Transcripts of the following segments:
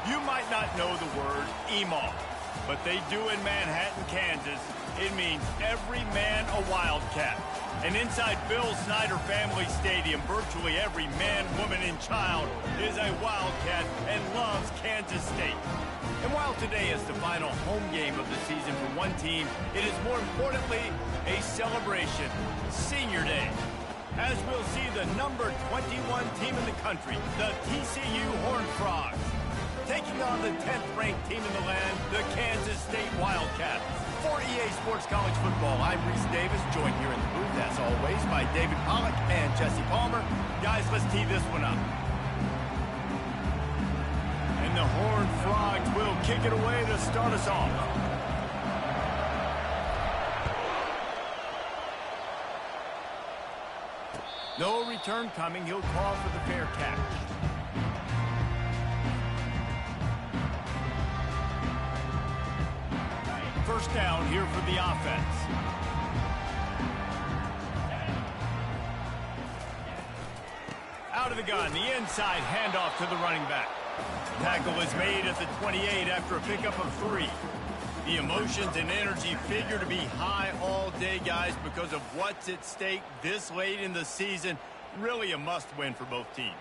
You might not know the word emo, but they do in Manhattan, Kansas. It means every man a Wildcat. And inside Bill Snyder Family Stadium, virtually every man, woman, and child is a Wildcat and loves Kansas State. And while today is the final home game of the season for one team, it is more importantly a celebration, Senior Day. As we'll see the number 21 team in the country, the TCU Horned Frogs, taking on the 10th-ranked team in the land, the Kansas State Wildcats. For EA Sports College Football, I'm Reese Davis, joined here in the booth, as always, by David Pollack and Jesse Palmer. Guys, let's tee this one up. And the Horned Frogs will kick it away to start us off. No return coming. He'll call for the fair catch. First down here for the offense. Out of the gun, the inside handoff to the running back. Tackle is made at the 28 after a pickup of 3. The emotions and energy figure to be high all day, guys, because of what's at stake this late in the season. Really a must-win for both teams.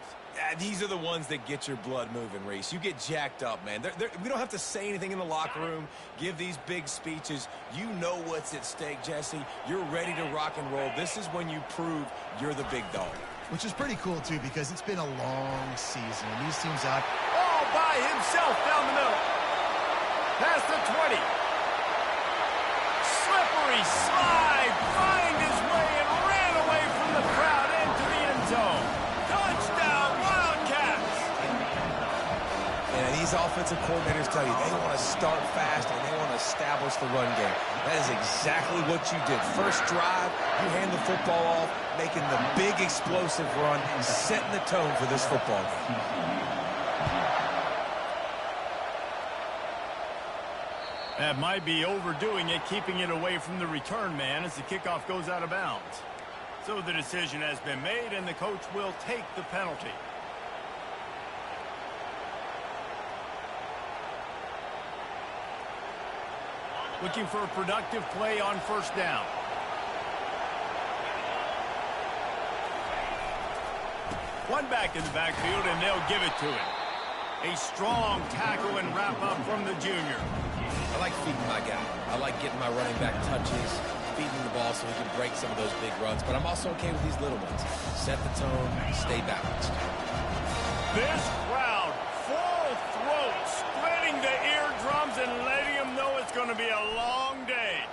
These are the ones that get your blood moving, Reese. You get jacked up, man. We don't have to say anything in the locker room, give these big speeches. You know what's at stake, Jesse. You're ready to rock and roll. This is when you prove you're the big dog. Which is pretty cool, too, because it's been a long season. And these teams out all by himself down the middle. Past the 20. Slippery slide. Find his way and ran away from the crowd into the end zone. Touchdown, Wildcats. And these offensive coordinators tell you they want to start fast and they want to establish the run game. That is exactly what you did. First drive, you hand the football off, making the big explosive run and setting the tone for this football game. That might be overdoing it, keeping it away from the return man as the kickoff goes out of bounds. So the decision has been made, and the coach will take the penalty. Looking for a productive play on first down. One back in the backfield, and they'll give it to him. A strong tackle and wrap-up from the junior. I like feeding my guy. I like getting my running back touches, feeding the ball so he can break some of those big runs. But I'm also okay with these little ones. Set the tone, stay balanced. This crowd, full throat, splitting the eardrums and letting them know it's going to be a long day.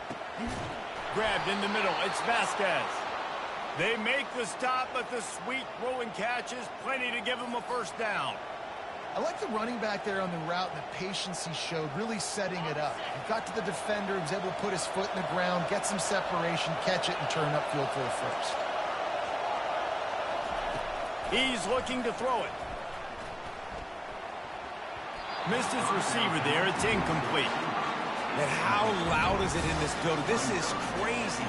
Grabbed in the middle, it's Vasquez. They make the stop, but the sweet throw and catch is plenty to give them a first down. I like the running back there on the route and the patience he showed, really setting it up. He got to the defender, he was able to put his foot in the ground, get some separation, catch it, and turn upfield for the first. He's looking to throw it. Missed his receiver there. It's incomplete. And how loud is it in this building? This is crazy.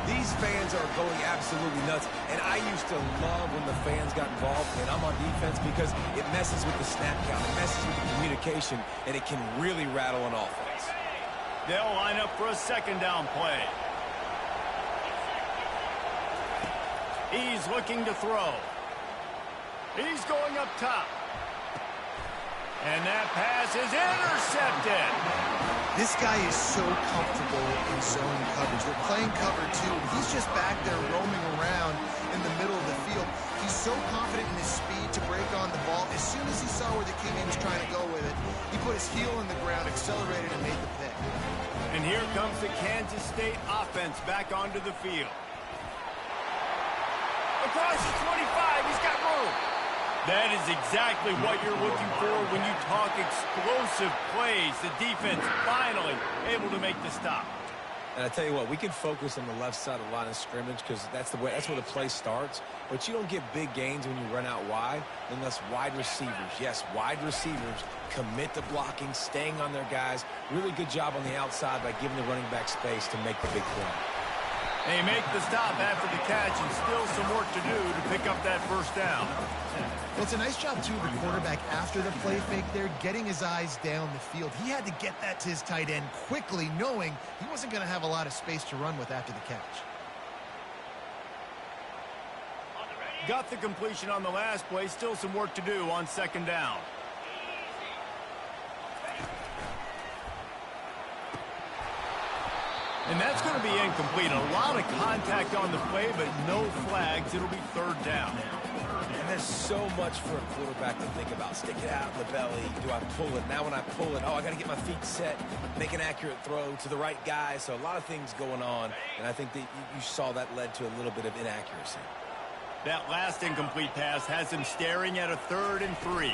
These fans are going absolutely nuts. And I used to love when the fans got involved, and I'm on defense because it messes with the snap count. It messes with the communication, and it can really rattle an offense. They'll line up for a second down play. He's looking to throw. He's going up top. And that pass is intercepted. This guy is so comfortable in zone coverage. They're playing cover 2. He's just back there roaming around in the middle of the field. He's so confident in his speed to break on the ball. As soon as he saw where the King was trying to go with it, he put his heel in the ground, accelerated, and made the pick. And here comes the Kansas State offense back onto the field. Across the 25, he's got room. That is exactly what you're looking for when you talk explosive plays. The defense finally able to make the stop. And I tell you what, we can focus on the left side of the line of scrimmage because that's where the play starts. But you don't get big gains when you run out wide unless wide receivers, yes, wide receivers commit to blocking, staying on their guys. Really good job on the outside by giving the running back space to make the big play. They make the stop after the catch, and still some work to do to pick up that first down. Well, it's a nice job, too, of the quarterback after the play fake there, getting his eyes down the field. He had to get that to his tight end quickly, knowing he wasn't going to have a lot of space to run with after the catch. Got the completion on the last play, still some work to do on second down. And that's going to be incomplete. A lot of contact on the play, but no flags. It'll be third down. And there's so much for a quarterback to think about. Stick it out in the belly. Do I pull it? Now when I pull it, oh, I got to get my feet set, make an accurate throw to the right guy. So a lot of things going on, and I think that you saw that led to a little bit of inaccuracy. That last incomplete pass has him staring at a 3rd and 3.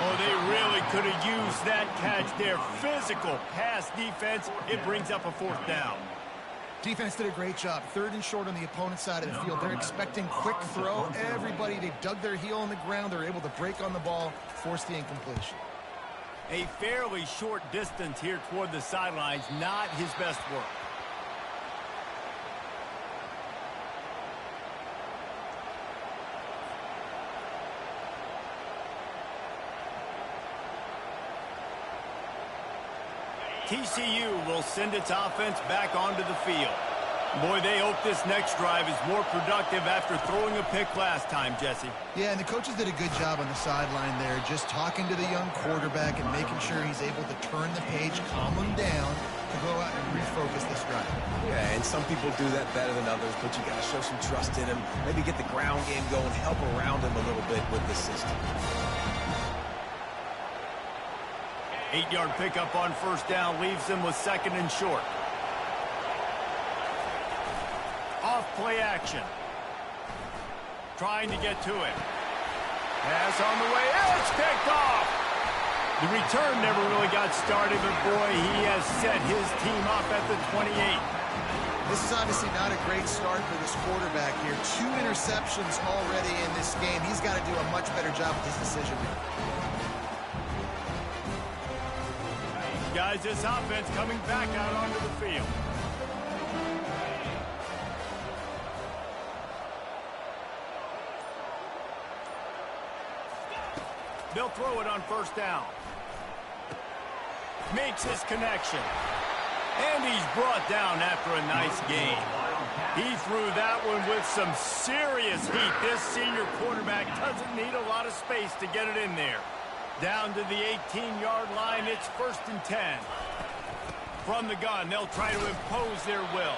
Oh, they really could have used that catch there. Physical pass defense. It brings up a 4th down. Defense did a great job. 3rd and short on the opponent's side of the field. They're expecting quick throw. Everybody, they dug their heel on the ground. They're able to break on the ball, force the incompletion. A fairly short distance here toward the sidelines. Not his best work. TCU will send its offense back onto the field. Boy, they hope this next drive is more productive after throwing a pick last time, Jesse. Yeah, and the coaches did a good job on the sideline there, just talking to the young quarterback and making sure he's able to turn the page, calm him down, to go out and refocus this drive. Yeah, and some people do that better than others, but you got to show some trust in him. Maybe get the ground game going, help around him a little bit with the system. 8-yard pickup on first down leaves them with 2nd and short. Off play action. Trying to get to it. Pass on the way. It's picked off. The return never really got started, but boy, he has set his team up at the 28. This is obviously not a great start for this quarterback here. 2 interceptions already in this game. He's got to do a much better job with his decision making. Guys, this offense coming back out onto the field. They'll throw it on first down. Makes his connection. And he's brought down after a nice gain. He threw that one with some serious heat. This senior quarterback doesn't need a lot of space to get it in there. Down to the 18-yard line, it's 1st and 10. From the gun, they'll try to impose their will.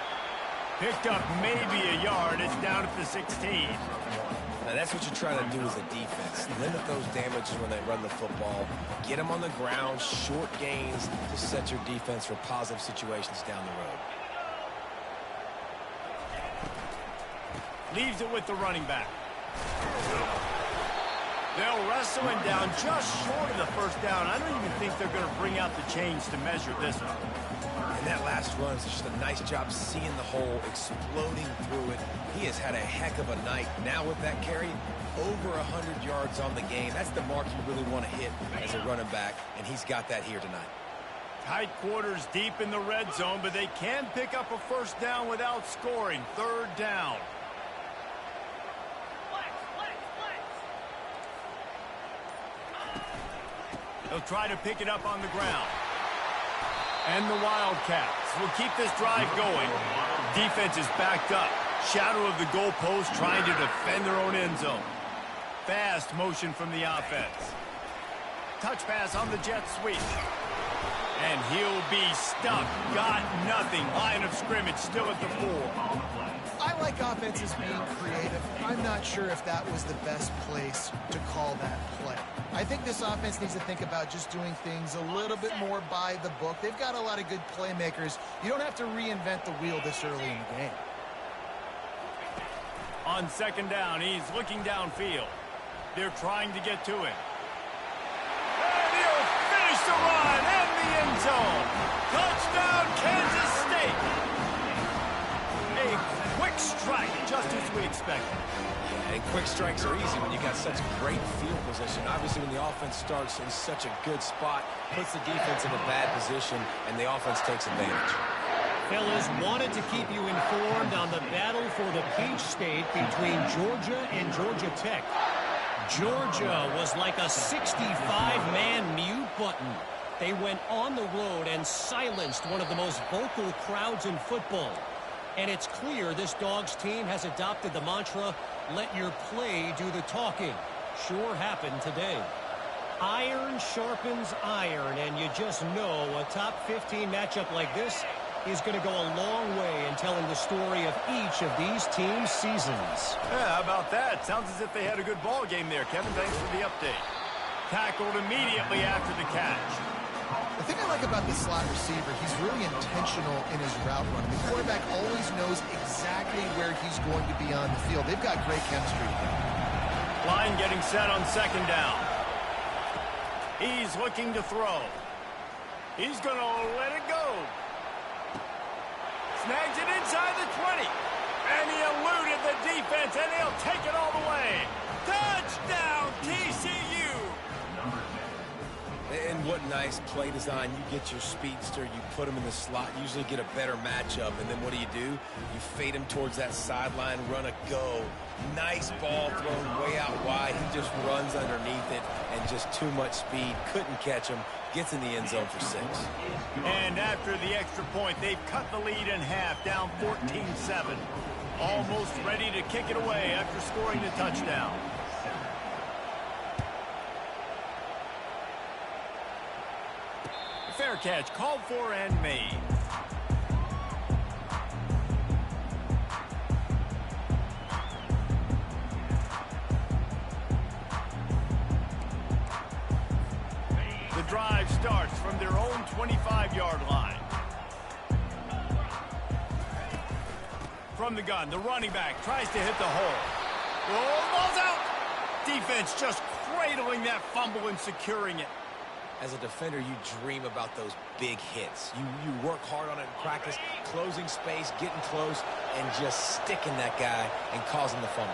Picked up maybe a yard. It's down at the 16. Now that's what you try to do as a defense. Limit those damages when they run the football. Get them on the ground, short gains to set your defense for positive situations down the road. Leaves it with the running back. They'll wrestle him down just short of the first down. I don't even think they're going to bring out the chains to measure this one. And that last run is just a nice job seeing the hole, exploding through it. He has had a heck of a night. Now with that carry, over 100 yards on the game. That's the mark you really want to hit as a running back, and he's got that here tonight. Tight quarters deep in the red zone, but they can pick up a first down without scoring. 3rd down. They'll try to pick it up on the ground. And the Wildcats will keep this drive going. Defense is backed up. Shadow of the goalpost trying to defend their own end zone. Fast motion from the offense. Touch pass on the jet sweep. And he'll be stuck. Got nothing. Line of scrimmage still at the 4. I like offenses being creative. I'm not sure if that was the best place to call that play. I think this offense needs to think about just doing things a little bit more by the book. They've got a lot of good playmakers. You don't have to reinvent the wheel this early in the game. On second down, he's looking downfield. They're trying to get to it. And he'll finish the run in the end zone. Touchdown, Kansas State. A quick strike, just as we expected. Yeah, and quick strikes are easy when you got such great field position. Obviously, when the offense starts in such a good spot, puts the defense in a bad position, and the offense takes advantage. fellas, wanted to keep you informed on the battle for the Peach State between Georgia and Georgia Tech. Georgia was like a 65-man mute button. They went on the road and silenced one of the most vocal crowds in football. And it's clear this Dogs team has adopted the mantra, let your play do the talking. Sure happened today. Iron sharpens iron, and you just know a top 15 matchup like this is going to go a long way in telling the story of each of these teams' seasons. Yeah, how about that? Sounds as if they had a good ball game there, Kevin. Thanks for the update. Tackled immediately after the catch. The thing I like about this slot receiver, he's really intentional in his route run. The quarterback always knows exactly where he's going to be on the field. They've got great chemistry. Line getting set on second down. He's looking to throw. He's going to let it go. Snags it inside the 20. And he eluded the defense, and he'll take it all the way. Touchdown, TCU! And what nice play design. You get your speedster, you put him in the slot, usually get a better matchup. And then what do? You fade him towards that sideline, run a go. Nice ball thrown way out wide. He just runs underneath it and just too much speed. Couldn't catch him. Gets in the end zone for 6. And after the extra point, they've cut the lead in half, down 14-7. Almost ready to kick it away after scoring the touchdown. Fair catch, called for and made. The drive starts from their own 25-yard line. From the gun, the running back tries to hit the hole. Oh, ball's out! Defense just cradling that fumble and securing it. As a defender, you dream about those big hits. You work hard on it in practice, closing space, getting close, and just sticking that guy and causing the fumble.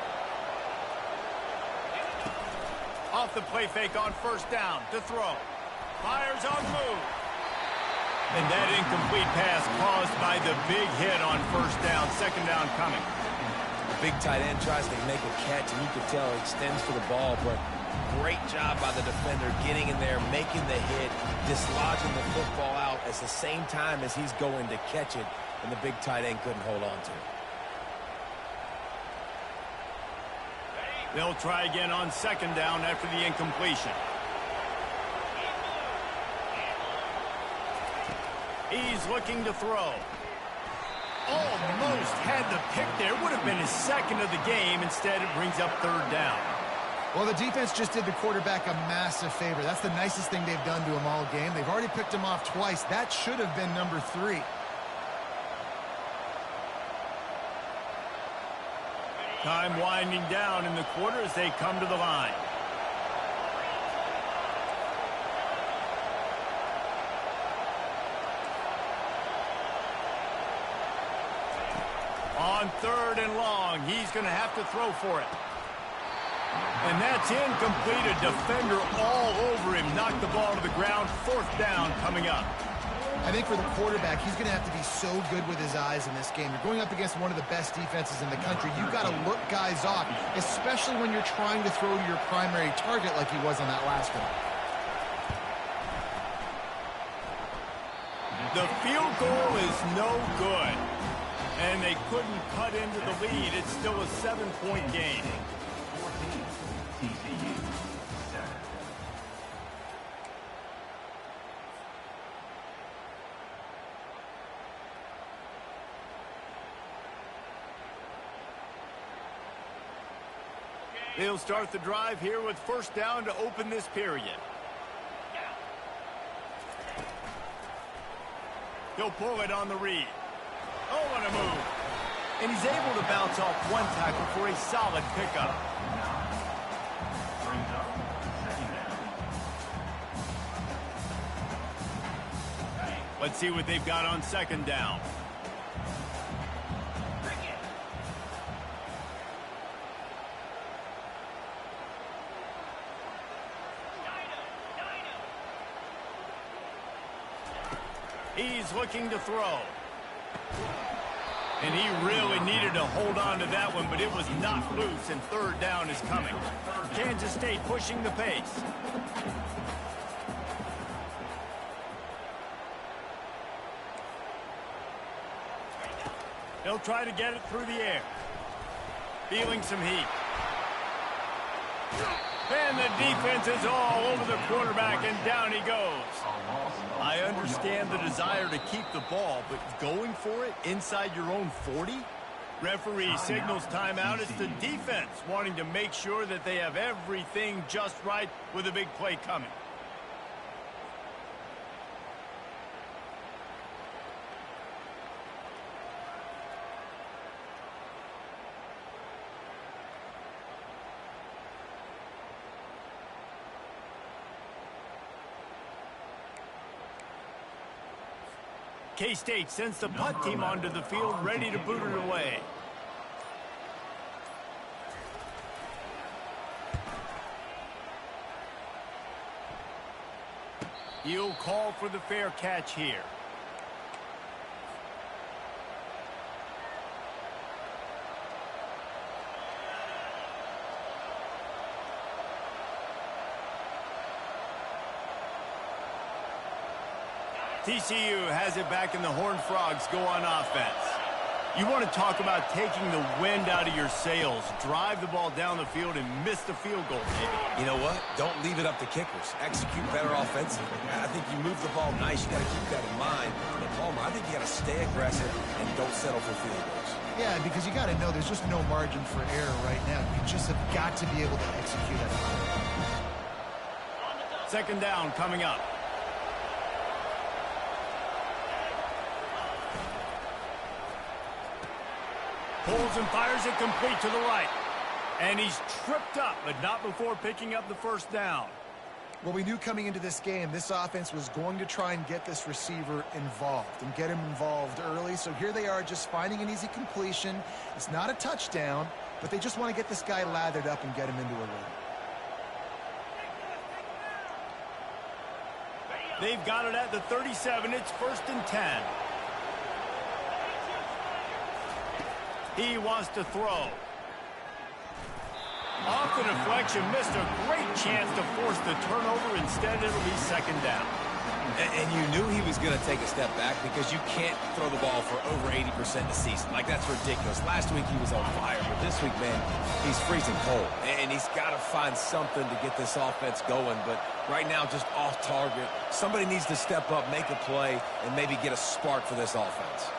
Off the play fake on first down to throw. Fires on the move. And that incomplete pass caused by the big hit on first down. Second down coming. The big tight end tries to make a catch, and you can tell he extends for the ball, but great job by the defender getting in there, making the hit, dislodging the football out at the same time as he's going to catch it, and the big tight end couldn't hold on to it. They'll try again on second down after the incompletion. He's looking to throw. Almost had the pick there. Would have been his second of the game. Instead, it brings up third down. Well, the defense just did the quarterback a massive favor. That's the nicest thing they've done to him all game. They've already picked him off twice. That should have been number 3. Time winding down in the quarter as they come to the line. On third and long, he's going to have to throw for it. And that's incomplete. A defender all over him. Knocked the ball to the ground. Fourth down coming up. I think for the quarterback, he's going to have to be so good with his eyes in this game. You're going up against one of the best defenses in the country. You've got to look guys off, especially when you're trying to throw to your primary target like he was on that last one. The field goal is no good. And they couldn't cut into the lead. It's still a 7-point game. They'll start the drive here with first down to open this period. He'll pull it on the read. Oh, what a move. And he's able to bounce off one tackle for a solid pickup. Let's see what they've got on second down. He's looking to throw. And he really needed to hold on to that one, but it was not loose, and third down is coming. Kansas State pushing the pace. They'll try to get it through the air. Feeling some heat. And the defense is all over the quarterback, and down he goes. I understand the desire to keep the ball, but going for it inside your own 40? Referee signals timeout. It's the defense wanting to make sure that they have everything just right with a big play coming. K-State sends the punt team onto the field, ready to boot it away. He'll call for the fair catch here. TCU has it back, and the Horned Frogs go on offense. You want to talk about taking the wind out of your sails. Drive the ball down the field and miss the field goal, maybe. You know what? Don't leave it up to kickers. Execute better offensively. I think you move the ball nice. You got to keep that in mind. And Palmer, I think you got to stay aggressive and don't settle for field goals. Yeah, because you got to know there's just no margin for error right now. You just have got to be able to execute it. Second down coming up. Pulls and fires it complete to the right. And he's tripped up, but not before picking up the first down. Well, we knew coming into this game, this offense was going to try and get this receiver involved and get him involved early. So here they are just finding an easy completion. It's not a touchdown, but they just want to get this guy lathered up and get him into a rhythm. They've got it at the 37. It's 1st and 10. He wants to throw. Off the deflection, missed a great chance to force the turnover. Instead, it'll be second down. And you knew he was going to take a step back because you can't throw the ball for over 80% a season. Like, that's ridiculous. Last week he was on fire, but this week, man, he's freezing cold. And he's got to find something to get this offense going. But right now, just off target. Somebody needs to step up, make a play, and maybe get a spark for this offense.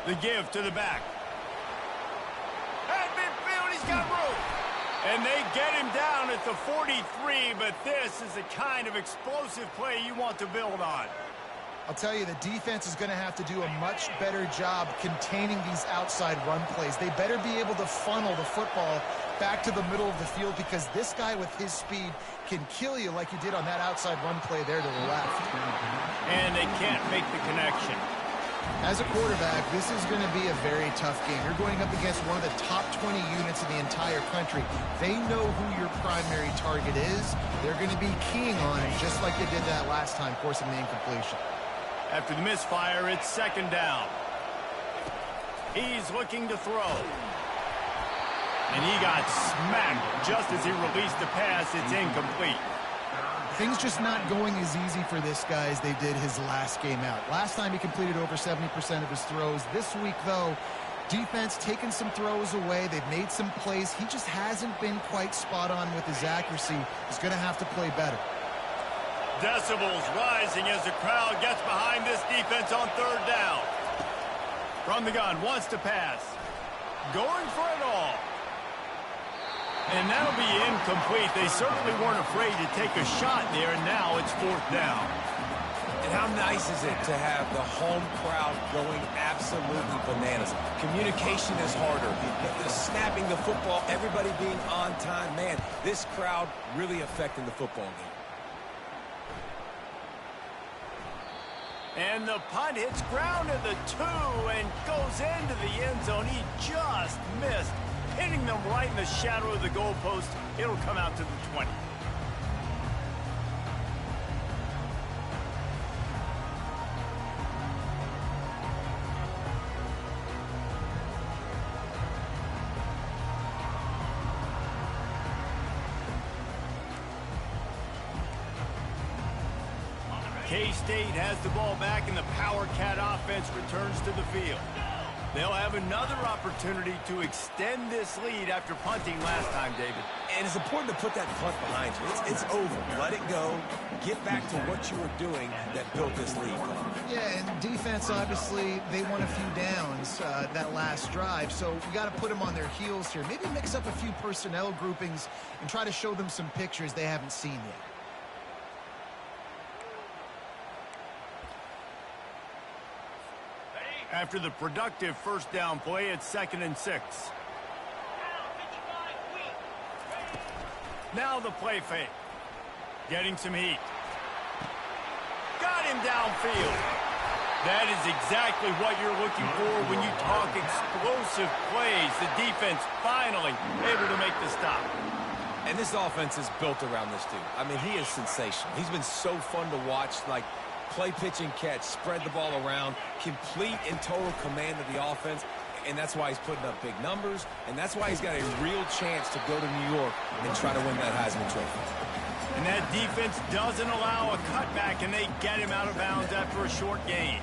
The give to the back. At midfield, he's got room. And they get him down at the 43, but this is the kind of explosive play you want to build on. I'll tell you, the defense is going to have to do a much better job containing these outside run plays. They better be able to funnel the football back to the middle of the field because this guy with his speed can kill you like he did on that outside run play there to the left. And they can't make the connection. As a quarterback, this is going to be a very tough game. You're going up against one of the top 20 units in the entire country. They know who your primary target is. They're going to be keying on it, just like they did that last time, forcing the incompletion. After the misfire, it's second down. He's looking to throw. And he got smacked just as he released the pass. It's incomplete. Things just not going as easy for this guy as they did his last game out. Last time he completed over 70% of his throws. This week, though, defense taking some throws away. They've made some plays. He just hasn't been quite spot on with his accuracy. He's going to have to play better. Decibels rising as the crowd gets behind this defense on third down. From the gun, wants to pass. Going for it all. And that'll be incomplete. They certainly weren't afraid to take a shot there, and now it's fourth down. And how nice is it to have the home crowd going absolutely bananas? Communication is harder. The snapping the football, everybody being on time. Man, this crowd really affecting the football game. And the punt hits ground at the 2 and goes into the end zone. He just missed, hitting them right in the shadow of the goalpost. It'll come out to the 20. K-State has the ball back, and the Power Cat offense returns to the field. They'll have another opportunity to extend this lead after punting last time, David. And it's important to put that punt behind you. It's over. Let it go. Get back to what you were doing that built this lead. Yeah, and defense, obviously, they won a few downs that last drive, so we got to put them on their heels here. Maybe mix up a few personnel groupings and try to show them some pictures they haven't seen yet. After the productive first down play, it's 2nd and 6. Now the play fake. Getting some heat. Got him downfield. That is exactly what you're looking for when you talk explosive plays. The defense finally able to make the stop. And this offense is built around this dude. I mean, he is sensational. He's been so fun to watch, like play, pitch, and catch, spread the ball around, complete and total command of the offense, and that's why he's putting up big numbers, and that's why he's got a real chance to go to New York and try to win that Heisman Trophy. And that defense doesn't allow a cutback, and they get him out of bounds after a short gain.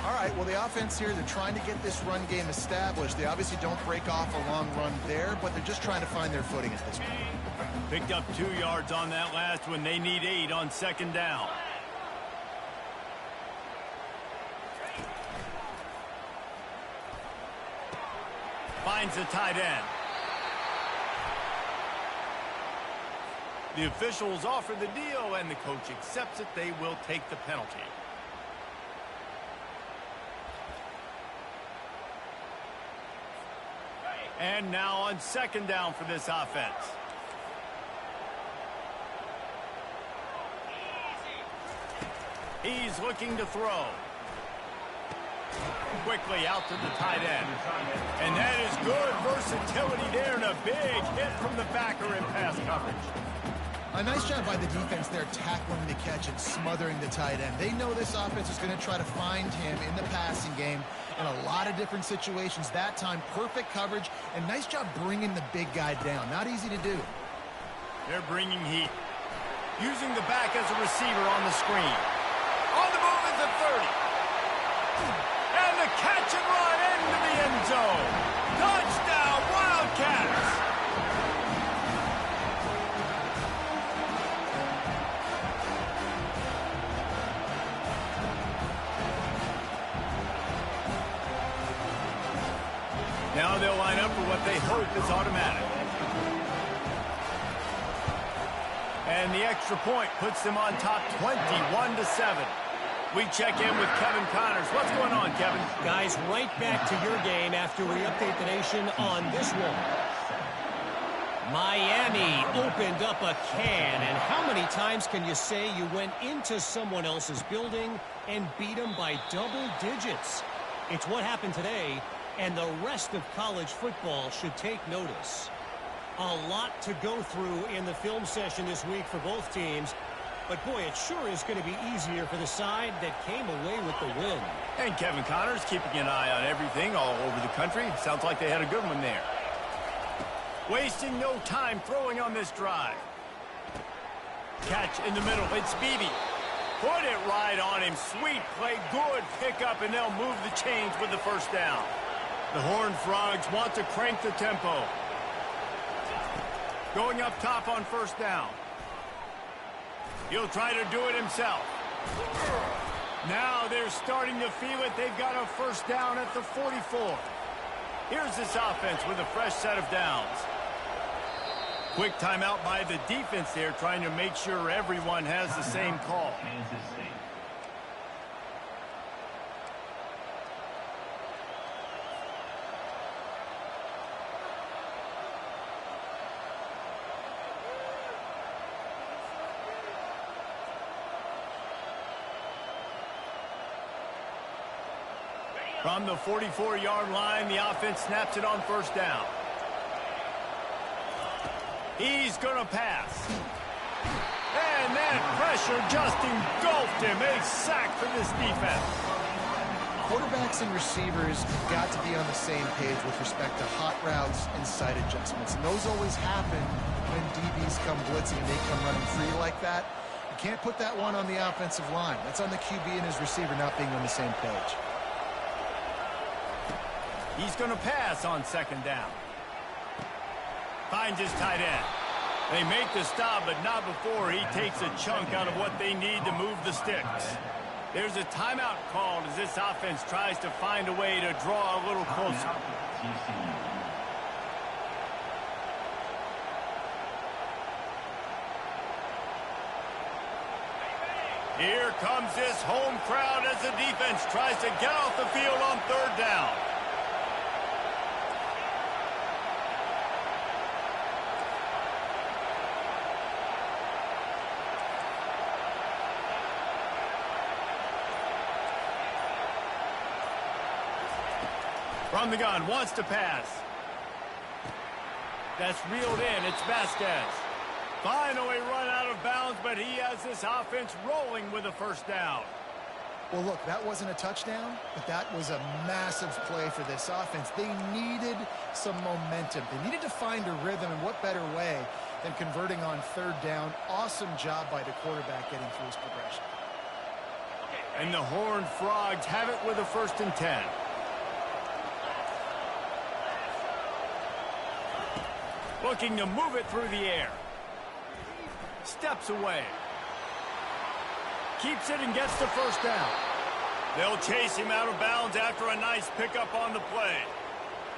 All right, well, the offense here, they're trying to get this run game established. They obviously don't break off a long run there, but they're just trying to find their footing at this point. Picked up 2 yards on that last one. They need 8 on 2nd down. Finds the tight end. The officials offer the deal, and the coach accepts it. They will take the penalty. And now on 2nd down for this offense. He's looking to throw. Quickly out to the tight end. And that is good versatility there, and a big hit from the backer in pass coverage. A nice job by the defense there, tackling the catch and smothering the tight end. They know this offense is going to try to find him in the passing game in a lot of different situations. That time, perfect coverage, and nice job bringing the big guy down. Not easy to do. They're bringing heat. Using the back as a receiver on the screen. On the move is the 30. And the catch and run into the end zone. Touchdown, Wildcats! Now they'll line up for what they hope is automatic. And the extra point puts them on top 21-7. We check in with Kevin Connors. What's going on, Kevin? Guys, right back to your game after we update the nation on this one. Miami opened up a can, and how many times can you say you went into someone else's building and beat them by double digits? It's what happened today, and the rest of college football should take notice. A lot to go through in the film session this week for both teams. But, boy, it sure is going to be easier for the side that came away with the win. And Kevin Connors keeping an eye on everything all over the country. Sounds like they had a good one there. Wasting no time throwing on this drive. Catch in the middle. It's Beebe. Put it right on him. Sweet play. Good pickup, and they'll move the chains with the first down. The Horned Frogs want to crank the tempo. Going up top on first down. He'll try to do it himself. Now they're starting to feel it. They've got a first down at the 44. Here's this offense with a fresh set of downs. Quick timeout by the defense there, trying to make sure everyone has the same call. From the 44-yard line, the offense snaps it on first down. He's going to pass. And that pressure just engulfed him. A sack for this defense. Quarterbacks and receivers have got to be on the same page with respect to hot routes and sight adjustments. And those always happen when DBs come blitzing and they come running free like that. You can't put that one on the offensive line. That's on the QB and his receiver not being on the same page. He's going to pass on second down. Finds his tight end. They make the stop, but not before he takes a chunk out of what they need to move the sticks. There's a timeout called as this offense tries to find a way to draw a little closer. Here comes this home crowd as the defense tries to get off the field on third down. From the gun, wants to pass. That's reeled in. It's Vasquez. Finally run out of bounds, but he has this offense rolling with a first down. Well, look, that wasn't a touchdown, but that was a massive play for this offense. They needed some momentum. They needed to find a rhythm, and what better way than converting on third down. Awesome job by the quarterback getting through his progression. And the Horned Frogs have it with a 1st and 10. Looking to move it through the air. Steps away. Keeps it and gets the first down. They'll chase him out of bounds after a nice pickup on the play.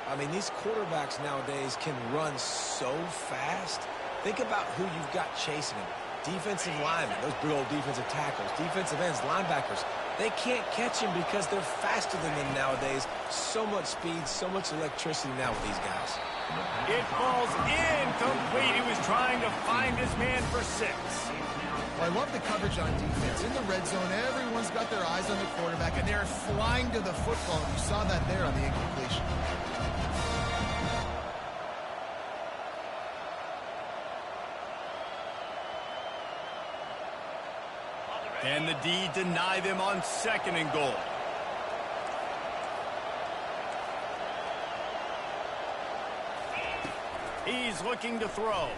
I mean, these quarterbacks nowadays can run so fast. Think about who you've got chasing them. Defensive linemen, those big old defensive tackles, defensive ends, linebackers. They can't catch him because they're faster than them nowadays. So much speed, so much electricity now with these guys. It falls incomplete. He was trying to find his man for 6. Well, I love the coverage on defense. In the red zone, everyone's got their eyes on the quarterback, and they're flying to the football. You saw that there on the incompletion. And the D deny them on 2nd and goal. He's looking to throw.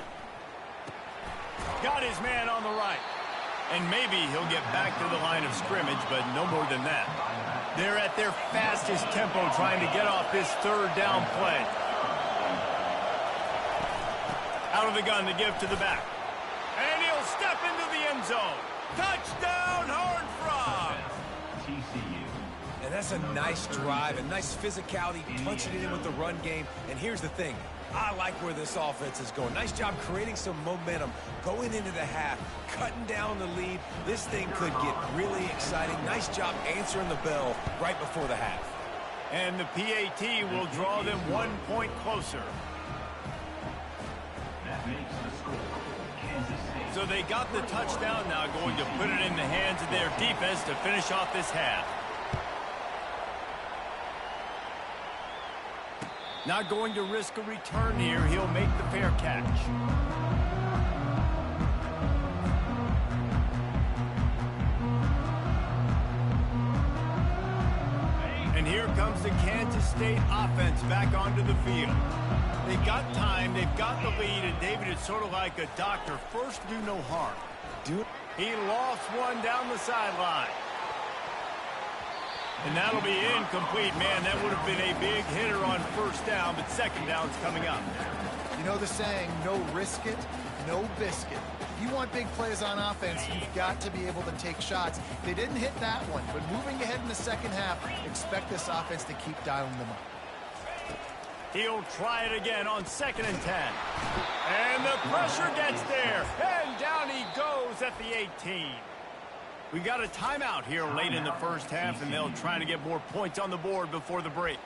Got his man on the right. And maybe he'll get back to the line of scrimmage, but no more than that. They're at their fastest tempo trying to get off this third down play. Out of the gun to give to the back. And he'll step into the end zone. Touchdown, Horned Frogs! And that's a nice drive, a nice physicality, punching it in with the run game. And here's the thing. I like where this offense is going. Nice job creating some momentum, going into the half, cutting down the lead. This thing could get really exciting. Nice job answering the bell right before the half. And the PAT will draw them 1 point closer. So they got the touchdown, now going to put it in the hands of their defense to finish off this half. Not going to risk a return here. He'll make the fair catch. And here comes the Kansas State offense back onto the field. They've got time, they've got the lead, and David, it's sort of like a doctor. First, do no harm. He lost one down the sideline. And that'll be incomplete. Man, that would have been a big hitter on 1st down, but 2nd down's coming up. You know the saying, no risk it, no biscuit. If you want big plays on offense, you've got to be able to take shots. They didn't hit that one, but moving ahead in the 2nd half, expect this offense to keep dialing them up. He'll try it again on 2nd and 10. And the pressure gets there. And down he goes at the 18. We got a timeout here late in the 1st half, and they'll try to get more points on the board before the break.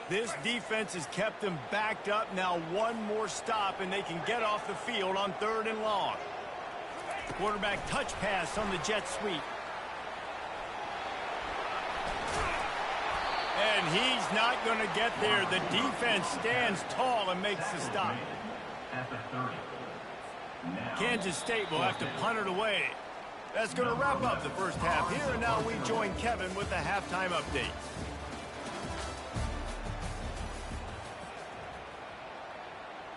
This defense has kept them backed up. Now one more stop, and they can get off the field on 3rd and long. Quarterback touch pass on the jet sweep. And he's not going to get there. The defense stands tall and makes the stop. Kansas State will have to punt it away. That's going to wrap up the 1st half here, and now we join Kevin with the halftime update.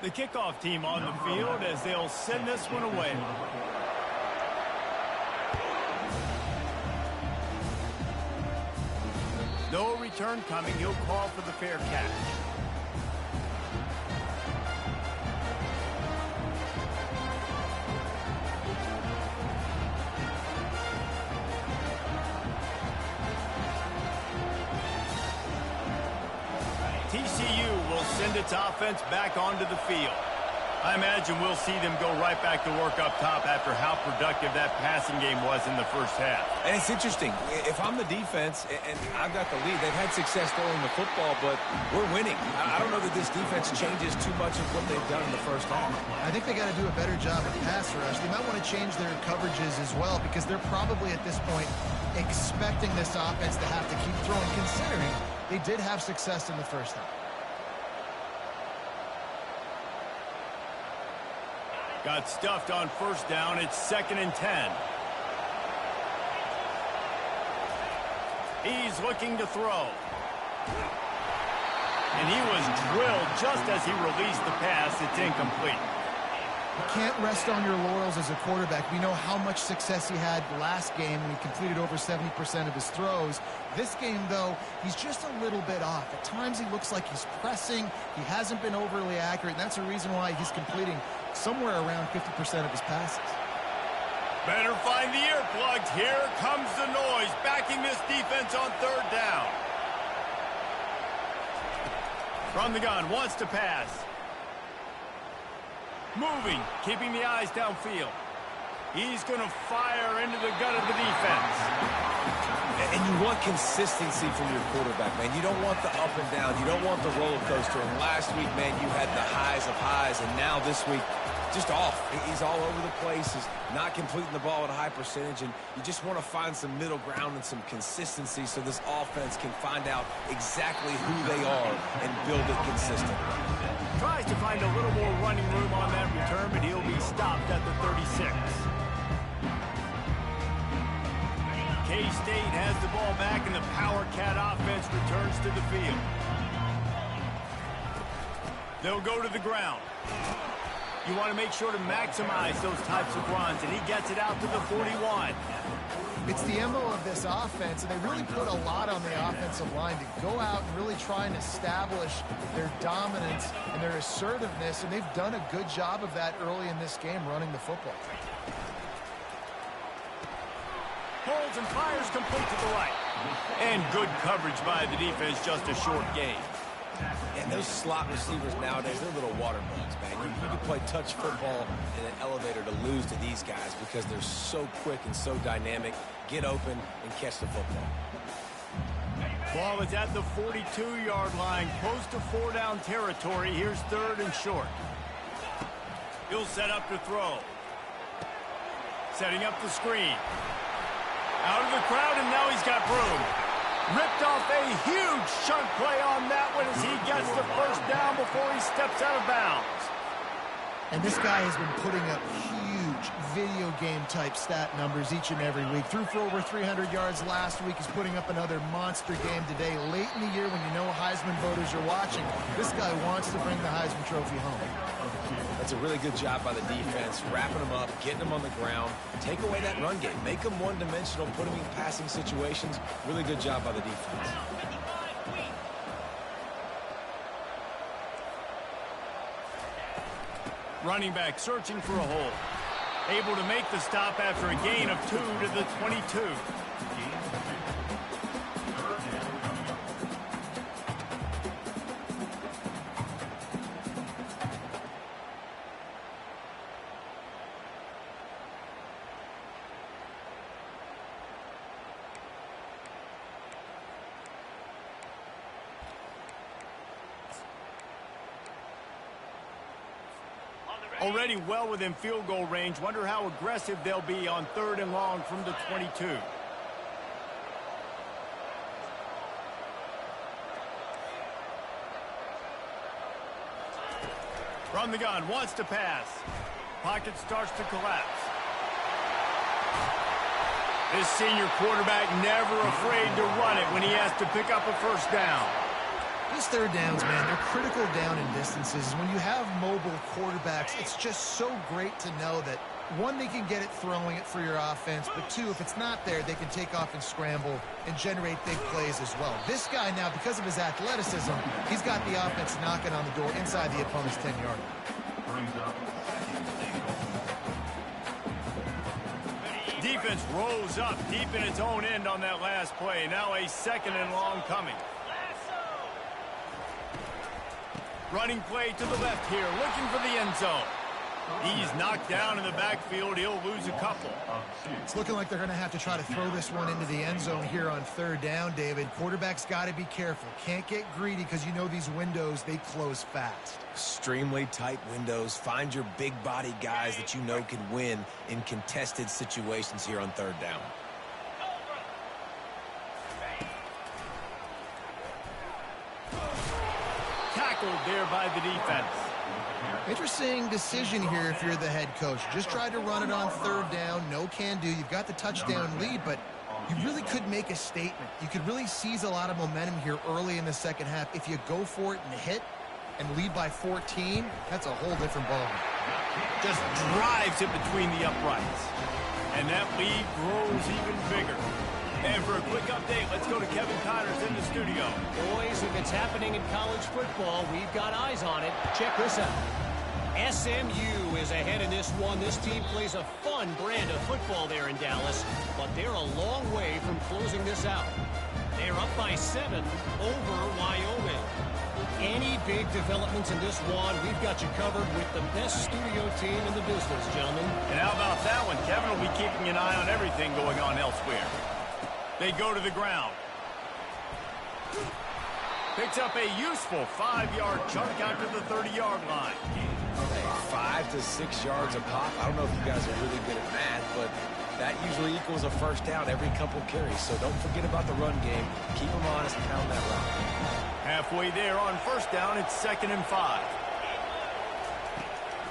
The kickoff team on the field as they'll send this one away. No return coming. He'll call for the fair catch. TCU will send its offense back onto the field. I imagine we'll see them go right back to work up top after how productive that passing game was in the first half. And it's interesting. If I'm the defense and I've got the lead, they've had success throwing the football, but we're winning. I don't know that this defense changes too much of what they've done in the first half. I think they got to do a better job of pass rush. They might want to change their coverages as well because they're probably at this point expecting this offense to have to keep throwing, considering they did have success in the first half. Got stuffed on first down. It's 2nd and 10. He's looking to throw. And he was drilled just as he released the pass. It's incomplete. You can't rest on your laurels as a quarterback. We know how much success he had last game when he completed over 70% of his throws. This game, though, he's just a little bit off. At times he looks like he's pressing. He hasn't been overly accurate, and that's a reason why he's completing somewhere around 50% of his passes. Better find the earplugs. Here comes the noise, backing this defense on 3rd down. From the gun, wants to pass. Moving, keeping the eyes downfield. He's going to fire into the gut of the defense. And you want consistency from your quarterback, man. You don't want the up and down. You don't want the roller coaster. And last week, man, you had the highs of highs, and now this week, just off. He's all over the place. He's not completing the ball at a high percentage, and you just want to find some middle ground and some consistency so this offense can find out exactly who they are and build it consistently. Tries to find a little more running room on that return, but he'll be stopped at the 36. K-State has the ball back, and the Power Cat offense returns to the field. They'll go to the ground. You want to make sure to maximize those types of runs, and he gets it out to the 41. It's the MO of this offense, and they really put a lot on the offensive line to go out and really try and establish their dominance and their assertiveness, and they've done a good job of that early in this game running the football. Holds and fires complete to the right. And good coverage by the defense, just a short gain. And those slot receivers nowadays, they're little water bugs, man. You can play touch football in an elevator to lose to these guys because they're so quick and so dynamic. Get open and catch the football. Ball is at the 42-yard line, close to 4-down territory. Here's 3rd and short. He'll set up to throw. Setting up the screen. Out of the crowd, and now he's got room. Ripped off a huge chunk play on that one as he gets the first down before he steps out of bounds. And this guy has been putting up huge video game type stat numbers each and every week. Threw for over 300 yards last week. He's putting up another monster game today. Late in the year when you know Heisman voters are watching, this guy wants to bring the Heisman Trophy home. That's a really good job by the defense, wrapping them up, getting them on the ground. Take away that run game. Make them one-dimensional, put them in passing situations. Really good job by the defense. Running back searching for a hole. Able to make the stop after a gain of 2 to the 22. Already well within field goal range. Wonder how aggressive they'll be on 3rd and long from the 22. From the gun, wants to pass. Pocket starts to collapse. This senior quarterback never afraid to run it when he has to pick up a first down. These third downs, man, they're critical down in distances. When you have mobile quarterbacks, it's just so great to know that, one, they can get it throwing it for your offense, but two, if it's not there, they can take off and scramble and generate big plays as well. This guy now, because of his athleticism, he's got the offense knocking on the door inside the opponent's 10-yard line. Defense rose up deep in its own end on that last play. Now a second and long coming. Running play to the left here, looking for the end zone. He's knocked down in the backfield. He'll lose a couple. It's looking like they're going to have to try to throw this one into the end zone here on third down, David. Quarterback's got to be careful. Can't get greedy because you know these windows, they close fast. Extremely tight windows. Find your big body guys that you know can win in contested situations here on third down. Tackled there by the defense. Interesting decision here if you're the head coach. Just tried to run it on third down. No can do. You've got the touchdown lead, but you really could make a statement. You could really seize a lot of momentum here early in the second half. If you go for it and hit and lead by 14, that's a whole different ballgame. Just drives it between the uprights. And that lead grows even bigger. And for a quick update, let's go to Kevin Connors in the studio. Boys, if it's happening in college football, we've got eyes on it. Check this out. SMU is ahead in this one. This team plays a fun brand of football there in Dallas, but they're a long way from closing this out. They're up by 7 over Wyoming. Any big developments in this one, we've got you covered with the best studio team in the business, gentlemen. And how about that one? Kevin will be keeping an eye on everything going on elsewhere. They go to the ground. Picks up a useful 5-yard chunk out to the 30-yard line. Hey, 5 to 6 yards a pop. I don't know if you guys are really good at math, but that usually equals a first down every couple carries. So don't forget about the run game. Keep them honest, pound that rock. Halfway there on first down, it's 2nd and 5.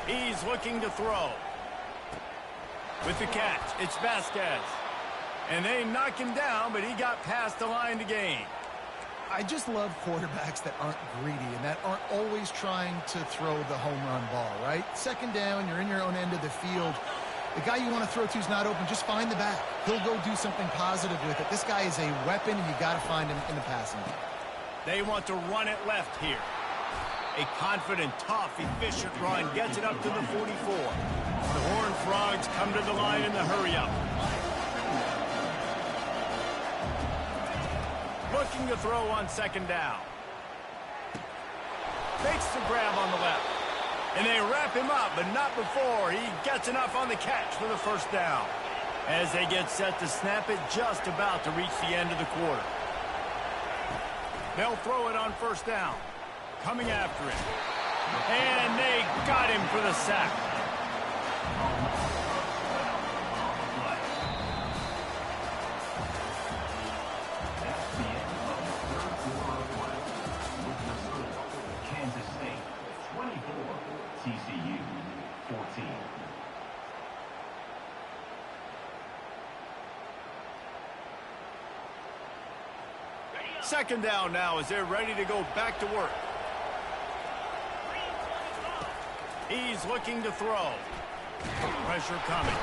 He's looking to throw. With the catch, it's Vasquez. And they knock him down, but he got past the line to gain. I just love quarterbacks that aren't greedy and that aren't always trying to throw the home run ball, right? Second down, you're in your own end of the field. The guy you want to throw to is not open. Just find the back. He'll go do something positive with it. This guy is a weapon, and you got to find him in the passing game. They want to run it left here. A confident, tough, efficient run gets it up to the 44. The Horned Frogs come to the line in the hurry-up. Looking to throw on second down. Makes the grab on the left. And they wrap him up, but not before he gets enough on the catch for the first down. As they get set to snap it, just about to reach the end of the quarter. They'll throw it on first down. Coming after it. And they got him for the sack. Kansas State 24, TCU 14. Second down now as they're ready to go back to work. He's looking to throw. Pressure coming.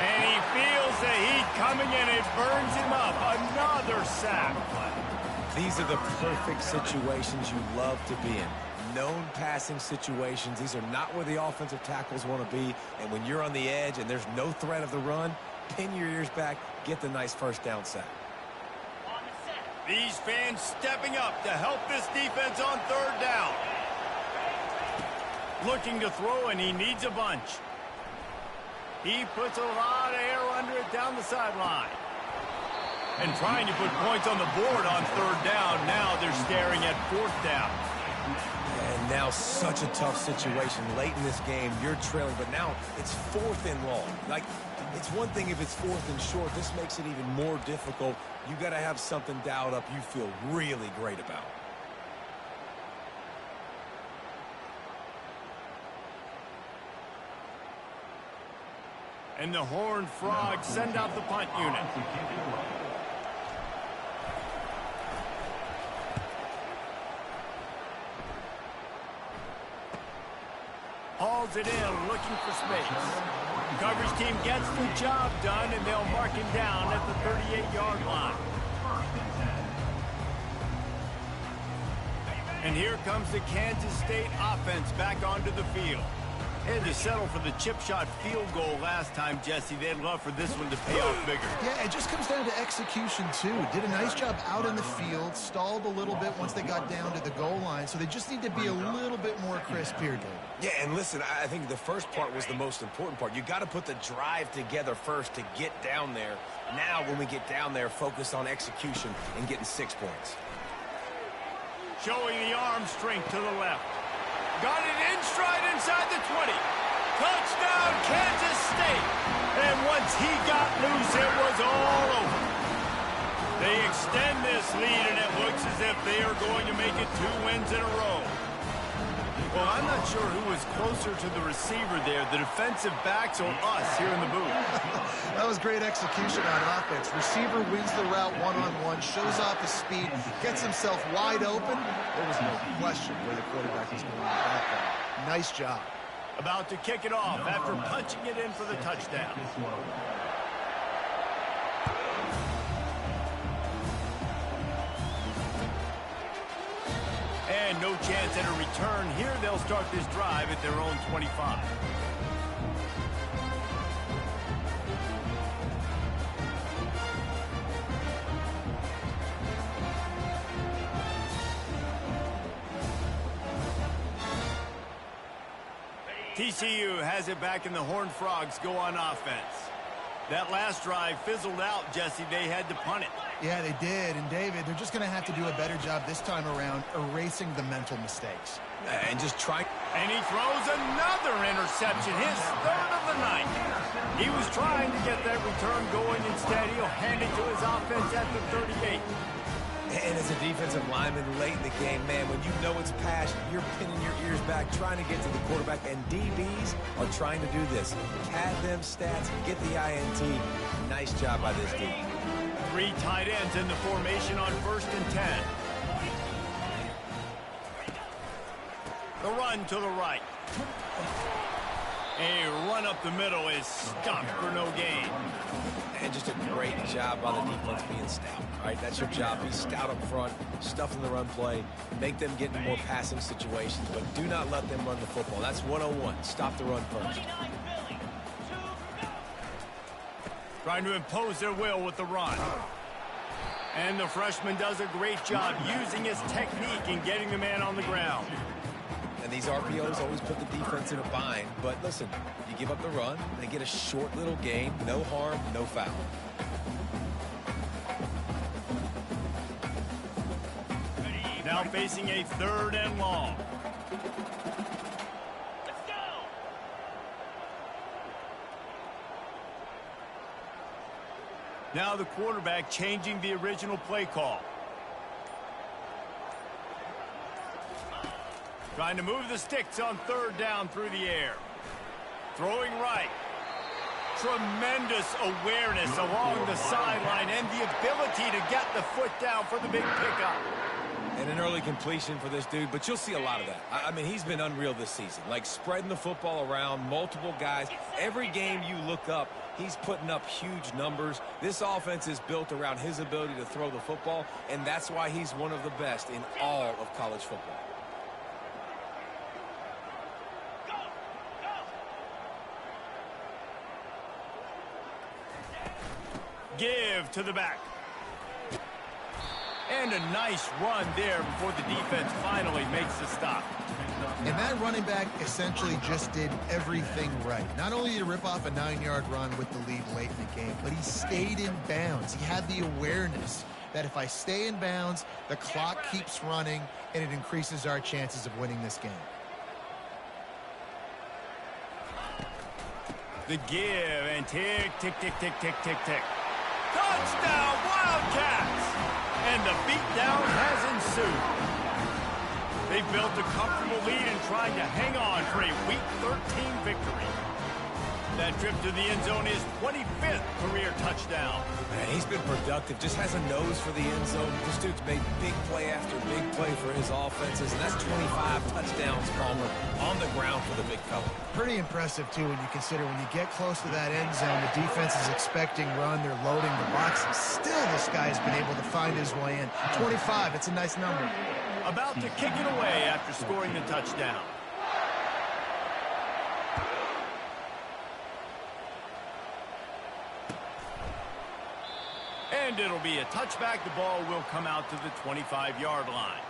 And he feels the heat coming and it burns him up. Another sack. These are the perfect situations you love to be in. Known passing situations. These are not where the offensive tackles want to be. And when you're on the edge and there's no threat of the run, pin your ears back, get the nice first down sack. These fans stepping up to help this defense on third down. Looking to throw, and he needs a bunch. He puts a lot of air under it down the sideline. And trying to put points on the board on third down. Now they're staring at fourth down. And now such a tough situation. Late in this game, you're trailing, but now it's 4th and long. Like, it's one thing if it's 4th and short. This makes it even more difficult. You got to have something dialed up you feel really great about. And the Horned Frogs send out the punt unit. pulls it in, looking for space. The coverage team gets the job done, and they'll mark him down at the 38-yard line. And here comes the Kansas State offense back onto the field. They had to settle for the chip shot field goal last time, Jesse. They'd love for this one to pay off bigger. Yeah, it just comes down to execution, too. Did a nice job out in the field, stalled a little bit once they got down to the goal line, so they just need to be a little bit more crisp here, David. Yeah, and listen, I think the first part was the most important part. You got to put the drive together first to get down there. Now, when we get down there, focus on execution and getting 6 points. Showing the arm strength to the left. Got it in stride inside the 20. Touchdown, Kansas State. And once he got loose, it was all over. They extend this lead, and it looks as if they are going to make it 2 wins in a row. Well, I'm not sure who was closer to the receiver there, the defensive backs or us here in the booth. That was great execution on offense. Receiver wins the route one-on-one, shows off his speed, gets himself wide open. There was no question where the quarterback was going with that ball. Nice job. About to kick it off after punching it in for the touchdown. And no chance at a return. Here they'll start this drive at their own 25. TCU has it back, and the Horned Frogs go on offense. That last drive fizzled out, Jesse. They had to punt it. Yeah, they did. And, David, they're just going to have to do a better job this time around erasing the mental mistakes. And just try. And he throws another interception, his third of the night. He was trying to get that return going. Instead, he'll hand it to his offense at the 38. And as a defensive lineman late in the game, man, when you know it's pass, you're pinning your ears back, trying to get to the quarterback, and DBs are trying to do this. Pad them stats, get the INT. Nice job by this team. 3 tight ends in the formation on 1st and 10. The run to the right. A run up the middle is stopped for no gain. And just a great job by the defense being stout. All right, that's your job. Be stout up front, stuff in the run play, make them get into more passing situations, but do not let them run the football. That's 101. Stop the run first. Trying to impose their will with the run. And the freshman does a great job using his technique and getting the man on the ground. And these RPOs always put the defense in a bind. But listen, you give up the run, they get a short little gain, no harm, no foul. Now facing a 3rd and long. Let's go! Now the quarterback changing the original play call. Trying to move the sticks on 3rd down through the air. Throwing right. Tremendous awareness along the sideline and the ability to get the foot down for the big pickup. And an early completion for this dude, but you'll see a lot of that. I mean, he's been unreal this season. Like spreading the football around, multiple guys. Every game you look up, he's putting up huge numbers. This offense is built around his ability to throw the football, and that's why he's one of the best in all of college football. Give to the back. And a nice run there before the defense finally makes the stop. And that running back essentially just did everything right. Not only did he rip off a 9-yard run with the lead late in the game, but he stayed in bounds. He had the awareness that if I stay in bounds, the clock keeps running, and it increases our chances of winning this game. The give, and tick, tick, tick, tick, tick, tick, tick. Touchdown, Wildcats! And the beatdown has ensued. They built a comfortable lead and trying to hang on for a Week 13 victory. That trip to the end zone is 25th career touchdown. Man, he's been productive, just has a nose for the end zone. This dude's made big play after big play for his offenses, and that's 25 touchdowns, Palmer, on the ground for the big fella. Pretty impressive, too, when you consider when you get close to that end zone, the defense is expecting run, they're loading the box, and still this guy has been able to find his way in. 25, it's a nice number. About to kick it away after scoring the touchdown. And it'll be a touchback. The ball will come out to the 25-yard line.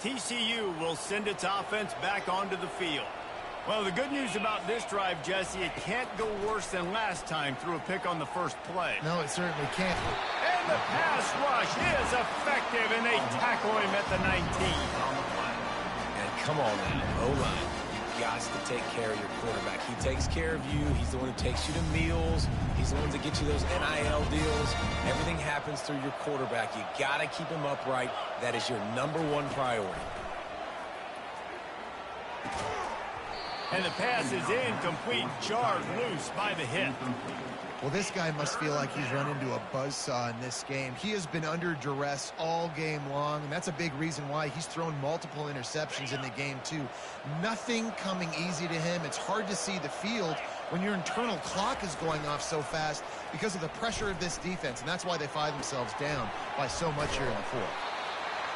TCU will send its offense back onto the field. Well, the good news about this drive, Jesse, it can't go worse than last time through a pick on the first play. No, it certainly can't. And the pass rush is effective, and they tackle him at the 19. Come on now, O-line. You got to take care of your quarterback. He takes care of you. He's the one who takes you to meals. He's the one that gets you those NIL deals. Everything happens through your quarterback. You got to keep him upright. That is your #1 priority. And the pass is incomplete, jarred loose by the hit. Well, this guy must feel like he's run into a buzzsaw in this game. He has been under duress all game long, and that's a big reason why he's thrown multiple interceptions in the game, too. Nothing coming easy to him. It's hard to see the field when your internal clock is going off so fast because of the pressure of this defense, and that's why they find themselves down by so much here in the fourth.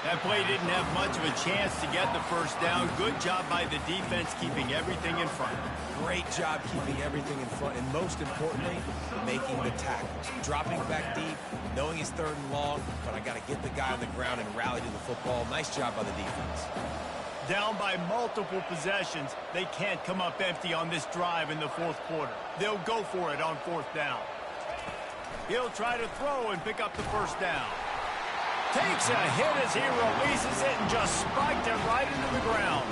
That play didn't have much of a chance to get the first down. Good job by the defense keeping everything in front. Great job keeping everything in front, and most importantly, making the tackles. Dropping back deep, knowing he's 3rd and long, but I got to get the guy on the ground and rally to the football. Nice job by the defense. Down by multiple possessions, they can't come up empty on this drive in the fourth quarter. They'll go for it on 4th down. He'll try to throw and pick up the first down. Takes a hit as he releases it and just spiked it right into the ground.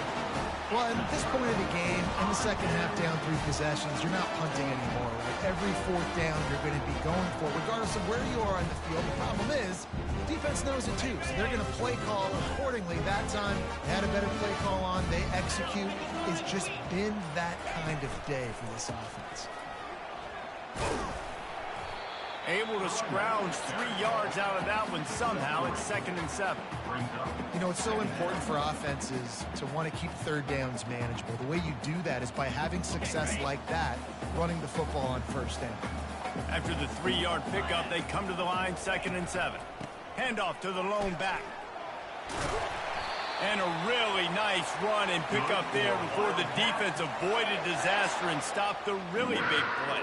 Well, at this point of the game, in the second half, down 3 possessions, you're not punting anymore, right? Every 4th down you're going to be going for, regardless of where you are on the field. The problem is, defense knows it too, so they're going to play call accordingly. That time, they had a better play call on. They execute. It's just been that kind of day for this offense. Able to scrounge 3 yards out of that one somehow. It's 2nd and 7. You know, it's so important for offenses to want to keep 3rd downs manageable. The way you do that is by having success like that, running the football on 1st down. After the 3-yard pickup, they come to the line, 2nd and 7. Handoff to the lone back. And a really nice run and pickup there before the defense avoided disaster and stopped the really big play.